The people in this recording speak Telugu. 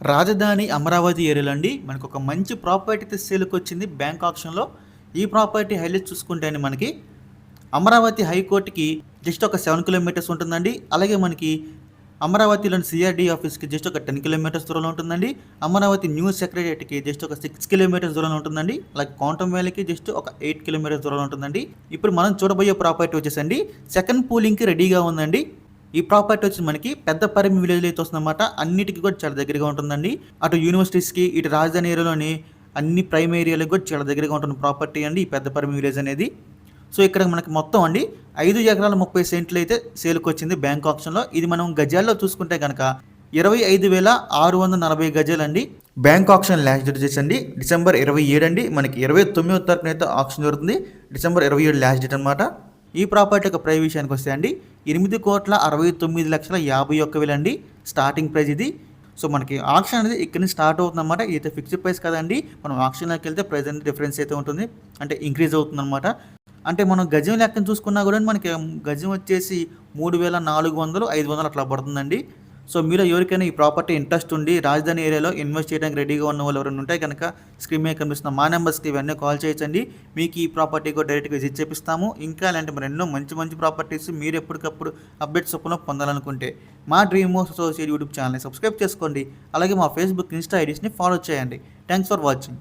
రాజధాని అమరావతి ఏరియాలో అండి మనకు ఒక మంచి ప్రాపర్టీ అయితే సేల్కి వచ్చింది బ్యాంక్ ఆప్షన్లో. ఈ ప్రాపర్టీ హైలైట్ చూసుకుంటే అండి మనకి అమరావతి హైకోర్టుకి జస్ట్ ఒక 7 కిలోమీటర్స్ ఉంటుందండి. అలాగే మనకి అమరావతిలోని సిఆర్డీ ఆఫీస్కి జస్ట్ ఒక 10 కిలోమీటర్స్ దూరంలో ఉంటుందండి. అమరావతి న్యూస్ సెక్రటరియట్కి జస్ట్ ఒక 6 కిలోమీటర్స్ దూరంలో ఉంటుందండి. అలాగే క్వాంటమ్ వ్యాలీకి జస్ట్ ఒక 8 కిలోమీటర్స్ దూరంలో ఉంటుందండి. ఇప్పుడు మనం చూడబోయే ప్రాపర్టీ వచ్చేసండి సెకండ్ పూలింగ్కి రెడీగా ఉందండి. ఈ ప్రాపర్టీ వచ్చి మనకి పెద్దపరిమి విలేజ్లో అయితే వస్తుందన్నమాట. అన్నిటికీ కూడా చాలా దగ్గరగా ఉంటుందండి. అటు యూనివర్సిటీస్కి, ఇటు రాజధాని ఏరియాలోని అన్ని ప్రైమ్ ఏరియాలకు కూడా చాలా దగ్గరగా ఉంటుంది ప్రాపర్టీ అండి ఈ పెద్దపరిమి విలేజ్ అనేది. సో ఇక్కడ మనకి మొత్తం అండి 5 ఎకరాల 30 సెంట్లు అయితే సేల్కి వచ్చింది బ్యాంక్ ఆప్షన్లో. ఇది మనం గజాల్లో చూసుకుంటే కనుక 25,640 గజాలండి. బ్యాంక్ ఆప్షన్ లాస్ట్ డేట్ వచ్చేసండి డిసెంబర్ 27 అండి. మనకి 29వ తారీఖున అయితే ఆప్షన్ జరుగుతుంది. డిసెంబర్ 27 లాస్ట్ డేట్ అనమాట. ఈ ప్రాపర్టీ యొక్క ప్రైస్ విషయానికి వస్తే అండి 8,69,51,000 అండి స్టార్టింగ్ ప్రైస్ ఇది. సో మనకి ఆప్షన్ అనేది ఇక్కడ నుంచి స్టార్ట్ అవుతుంది అనమాట. ఇది ఫిక్స్డ్ ప్రైస్ కదండి. మనం ఆప్షన్లోకి వెళ్తే ప్రైస్ అనేది డిఫరెన్స్ అయితే ఉంటుంది, అంటే ఇంక్రీజ్ అవుతుంది అనమాట. అంటే మనం గజం లెక్కన చూసుకున్నా కూడా మనకి గజం వచ్చేసి 3,400, 500 అట్లా పడుతుందండి. సో మీరు ఎవరికైనా ఈ ప్రాపర్టీ ఇంట్రెస్ట్ ఉండి రాజధాని ఏరియాలో ఇన్వెస్ట్ చేయడానికి రెడీగా ఉన్న వాళ్ళు ఎవరైనా ఉంటే కనుక స్క్రీన్ మీద కనిపిస్తున్న మా నెంబర్స్కి ఇవన్నీ కాల్ చేయొచ్చండి. మీకు ఈ ప్రాపర్టీ కూడా డైరెక్ట్గా విజిట్ చేపిస్తాము. ఇంకా అలాంటి మరి ఎన్నో మంచి మంచి ప్రాపర్టీస్ మీరు ఎప్పటికప్పుడు అప్డేట్స్ చొప్పున పొందాలనుకుంటే మా డ్రీమ్ హౌస్ అసోసియేట్ యూట్యూబ్ ఛానల్ని సబ్స్క్రైబ్ చేసుకోండి. అలాగే మా ఫేస్బుక్, ఇన్స్టా ఐడీస్ని ఫాలో చేయండి. Thanks for watching.